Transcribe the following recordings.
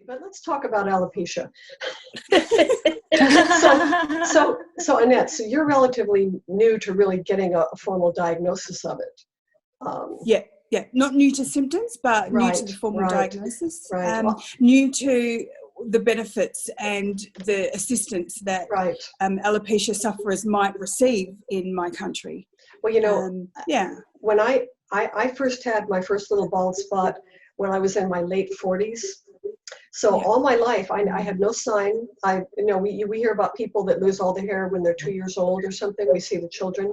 But let's talk about alopecia. So Annette, so you're relatively new to really getting a formal diagnosis of it. Yeah, not new to symptoms, but new to the formal diagnosis. New to the benefits and the assistance that alopecia sufferers might receive in my country. Well, when I first had my first little bald spot when I was in my late 40s. So all my life, I had no sign. We hear about people that lose all the hair when they're 2 years old or something. We see the children.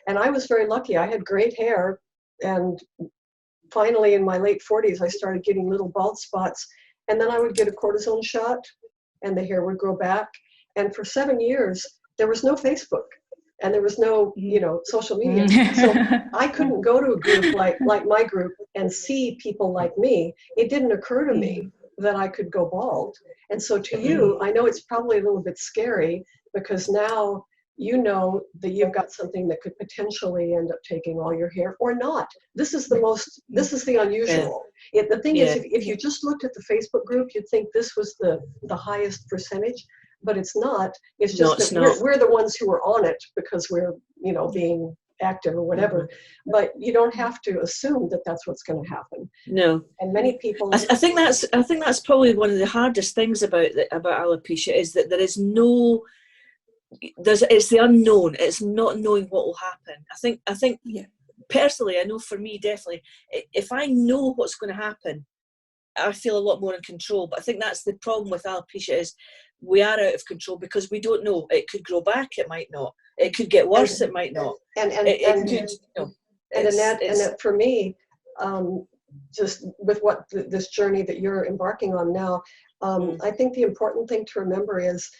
And I was very lucky. I had great hair. And finally, in my late 40s, I started getting little bald spots. And then I would get a cortisone shot and the hair would grow back. And for 7 years, there was no Facebook. And there was no, social media. So I couldn't go to a group like my group and see people like me. It didn't occur to me that I could go bald. And so to you, I know it's probably a little bit scary because now you know that you've got something that could potentially end up taking all your hair or not. This is the unusual. The thing is, if you just looked at the Facebook group, you'd think this was the highest percentage. But it's not. It's just we're the ones who are on it because we're, being active or whatever. But you don't have to assume that that's what's going to happen. No. And many people. I think that's probably one of the hardest things about alopecia is that there is no. It's the unknown. It's not knowing what will happen. I think. Personally, I know for me definitely, if I know what's going to happen, I feel a lot more in control. But I think that's the problem with alopecia is we are out of control because we don't know. It could grow back, it might not. It could get worse, it might not. And for me, just with this journey that you're embarking on now, I think the important thing to remember is,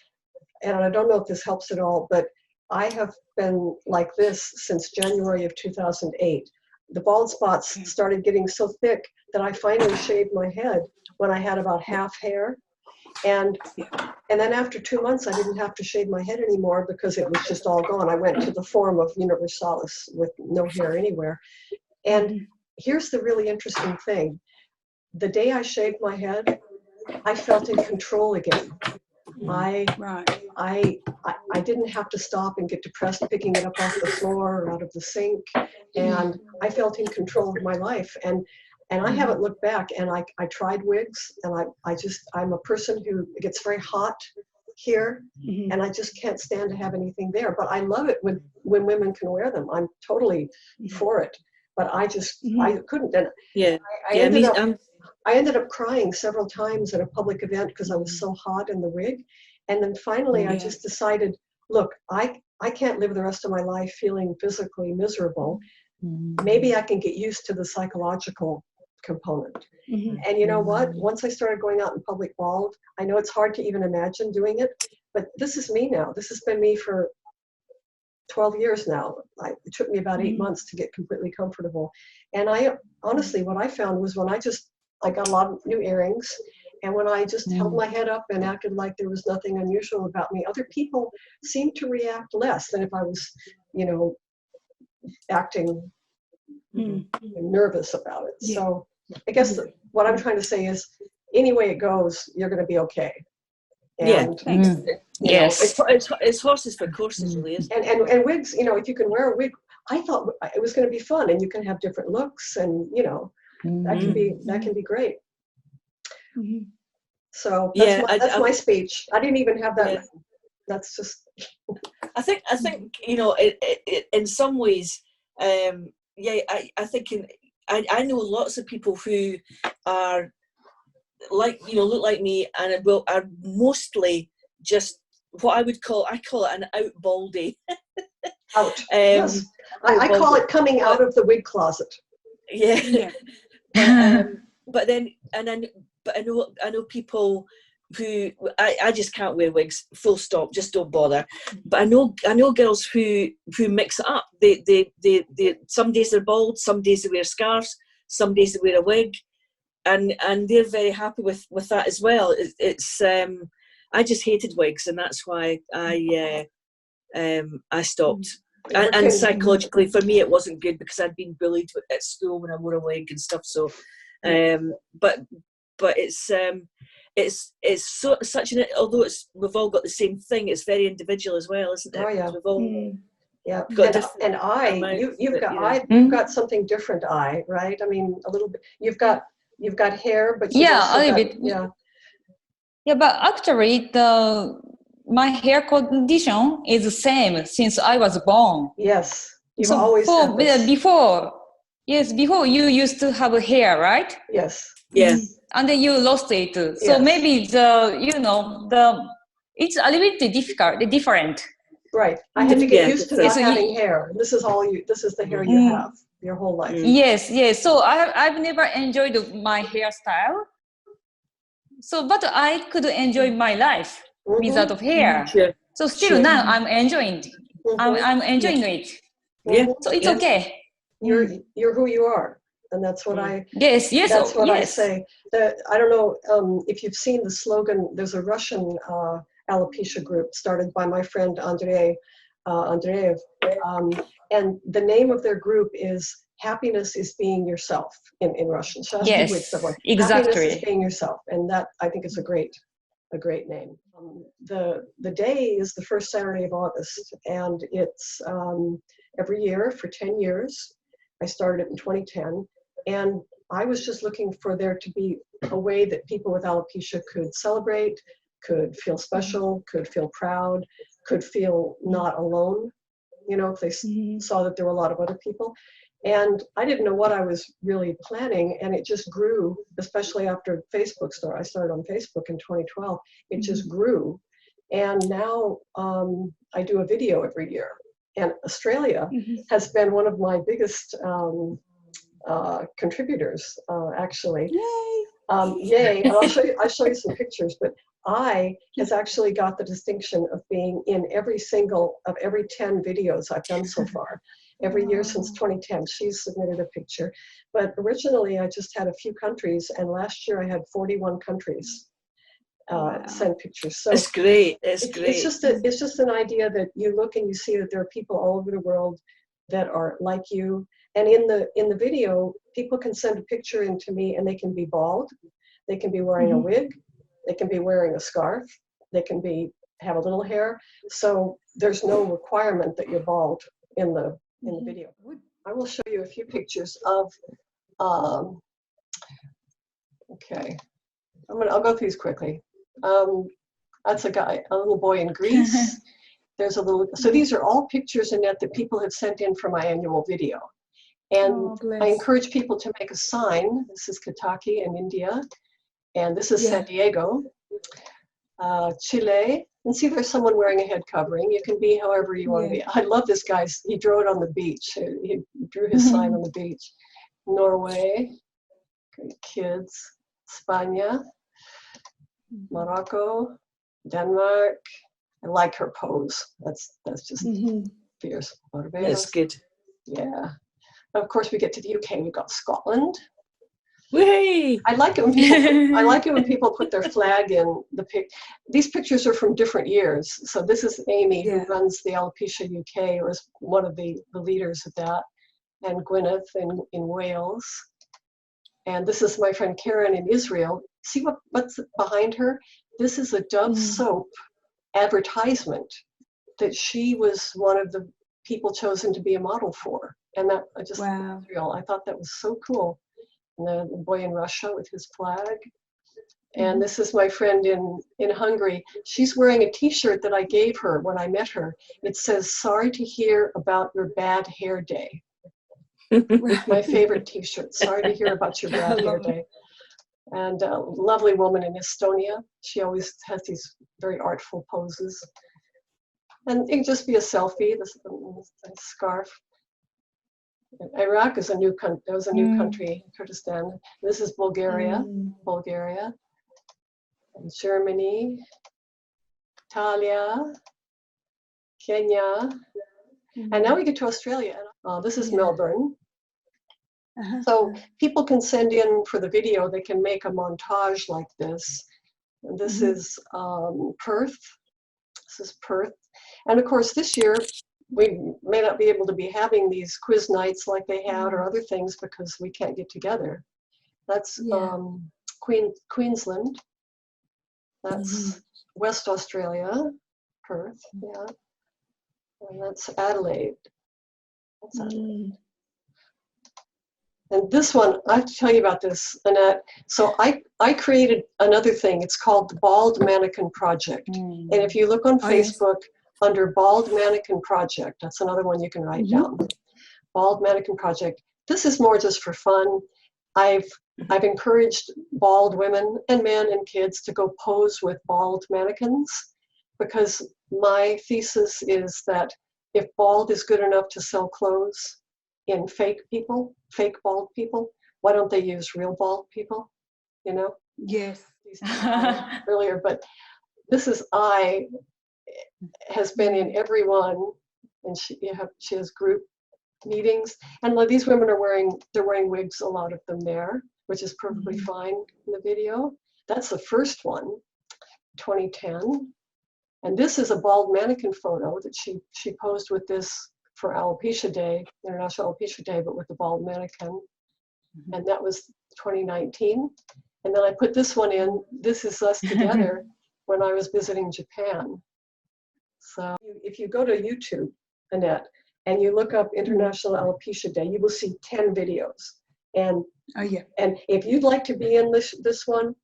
and I don't know if this helps at all, but I have been like this since January of 2008. The bald spots started getting so thick that I finally shaved my head when I had about half hair. And then after 2 months, I didn't have to shave my head anymore because it was just all gone. I went to the form of universalis with no hair anywhere. And here's the really interesting thing. The day I shaved my head, I felt in control again. I didn't have to stop and get depressed picking it up off the floor or out of the sink. And I felt in control of my life. And I haven't looked back, and I tried wigs, and I'm a person who gets very hot here, and I just can't stand to have anything there. But I love it when women can wear them. I'm totally for it. But I couldn't. And I ended up crying several times at a public event because I was so hot in the wig. And then finally, I just decided, look, I can't live the rest of my life feeling physically miserable. Maybe I can get used to the psychological component. And you know what? Once I started going out in public bald, I know it's hard to even imagine doing it, but this is me now. This has been me for 12 years now. It took me about 8 months to get completely comfortable. And I honestly, what I found was when I got a lot of new earrings, and when I just held my head up and acted like there was nothing unusual about me, other people seemed to react less than if I was, acting nervous about it. So I guess what I'm trying to say is, any way it goes, you're going to be okay. And, it's horses for courses, really, isn't it? And wigs, if you can wear a wig, I thought it was going to be fun, and you can have different looks, and that can be great. So that's my speech. I didn't even have that. That's just. I think in some ways, I think I know lots of people who are look like me and are mostly just what I call it an out baldy. Out. Yes. I call it coming out of the wig closet. Yeah. But I know people who I just can't wear wigs, full stop, just don't bother. But I know girls who mix it up. They some days they're bald, some days they wear scarves, some days they wear a wig, and they're very happy with that as well. It's I just hated wigs, and that's why I stopped. And psychologically, for me, it wasn't good because I'd been bullied at school when I wore a wig and stuff. So, but such an, although we've all got the same thing, it's very individual as well, isn't it? Oh yeah. We've all yeah. got you've got something different right? I mean, a little bit. You've got hair, but you've also a little got, bit. yeah. Yeah, but actually, my hair condition is the same since I was born. Yes, you've always had this. Before you used to have hair, right? Yes. Yes. And then you lost it. So yes. maybe it's a little bit different. Right. I had to get used to not having hair. This is the hair you have your whole life. Yes. So I've never enjoyed my hairstyle. So, but I could enjoy my life without of hair. Sure. So still now I'm enjoying. I'm enjoying it. Yeah. So it's okay. You're who you are, and that's what I. Yes. That's what I say. I don't know if you've seen the slogan. There's a Russian alopecia group started by my friend Andreev, and the name of their group is "Happiness is being yourself" in Russian. Yes, exactly. Happiness is being yourself, and that I think is a great name. The day is the first Saturday of August, and it's every year for 10 years. I started it in 2010, and I was just looking for there to be a way that people with alopecia could celebrate, could feel special, could feel proud, could feel not alone, if they saw that there were a lot of other people. And I didn't know what I was really planning, and it just grew, especially after Facebook started. I started on Facebook in 2012. It just grew, and now I do a video every year. And Australia has been one of my biggest contributors, actually. Yay! Yay! And I'll show you some pictures. But I has actually got the distinction of being in every 10 videos I've done so far. Every year since 2010, she's submitted a picture. But originally, I just had a few countries, and last year I had 41 countries send pictures. So it's great. It's great. It's just an idea that you look and you see that there are people all over the world that are like you. And in the video, people can send a picture in to me, and they can be bald, they can be wearing a wig, they can be wearing a scarf, they can have a little hair. So there's no requirement that you're bald in the video. I will show you a few pictures of. Okay, I'll go through these quickly. That's a little boy in Greece. So these are all pictures, Annette, that people have sent in for my annual video. And I encourage people to make a sign. This is Kentucky in India, and this is San Diego, Chile. And see, there's someone wearing a head covering. You can be however you want to be. I love this guy. He drew it on the beach. He drew his sign on the beach. Norway, great kids. Spain, Morocco, Denmark. I like her pose. That's just fierce. Barbados. That's good. Yeah. Of course, we get to the UK. We've got Scotland. Whee! I like it when people put their flag in the pic. These pictures are from different years. So this is Amy, who runs the Alopecia UK, or is one of the leaders of that, and Gwyneth in Wales. And this is my friend Karen in Israel. See what's behind her? This is a Dove soap advertisement that she was one of the people chosen to be a model for. And that Israel, I thought that was so cool. And the boy in Russia with his flag. And this is my friend in Hungary. She's wearing a t-shirt that I gave her when I met her. It says, "Sorry to hear about your bad hair day." My favorite t-shirt. Sorry to hear about your bad hair day. And a lovely woman in Estonia. She always has these very artful poses. And it can just be a selfie, this scarf. Iraq is a new country. There was a new country, Kurdistan. This is Bulgaria, and Germany, Italia, Kenya, and now we get to Australia. This is Melbourne. So people can send in for the video. They can make a montage like this. And this is Perth. This is Perth. And of course, this year, we may not be able to be having these quiz nights like they had or other things because we can't get together. That's Queensland. That's West Australia, Perth, yeah. And that's Adelaide. That's Adelaide. And this one, I have to tell you about this, Annette. So I created another thing. It's called the Bald Mannequin Project. And if you look on Facebook under Bald Mannequin Project, that's another one you can write down. Bald Mannequin Project. This is more just for fun. I've encouraged bald women and men and kids to go pose with bald mannequins, because my thesis is that if bald is good enough to sell clothes in fake bald people, why don't they use real bald people? You know? Yes. Earlier, but Mrs. I has been in every one, and she has group meetings, and these women are wearing wigs, a lot of them there, which is perfectly fine in the video. That's the first one, 2010. And this is a bald mannequin photo that she posed with this for Alopecia Day, International Alopecia Day, but with the bald mannequin. And that was 2019. And then I put this one in. This is us together when I was visiting Japan. So if you go to YouTube, Annette, and you look up International Alopecia Day, you will see 10 videos. And and if you'd like to be in this one,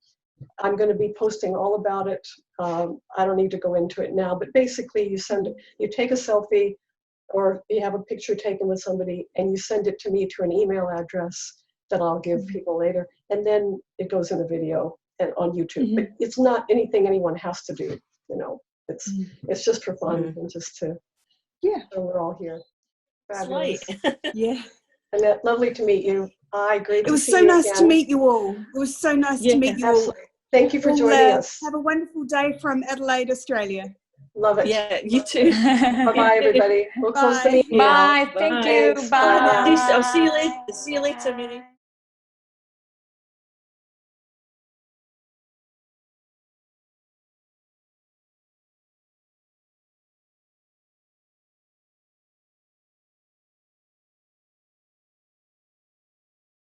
I'm going to be posting all about it. I don't need to go into it now, but basically you take a selfie, or you have a picture taken with somebody, and you send it to me to an email address that I'll give people later, and then it goes in a video and on YouTube. But it's not anything anyone has to do. You know, it's just for fun and just to so we're all here. Fabulous. Yeah. And that lovely to meet you. Great. It was so nice to meet you all. It was so nice to meet you all. Thank you for joining us. Have a wonderful day from Adelaide, Australia. Love it. Yeah, you too. Bye-bye, everybody. We'll close the meeting. Bye. Thank you. Bye. I'll see you later. See you later, Mary.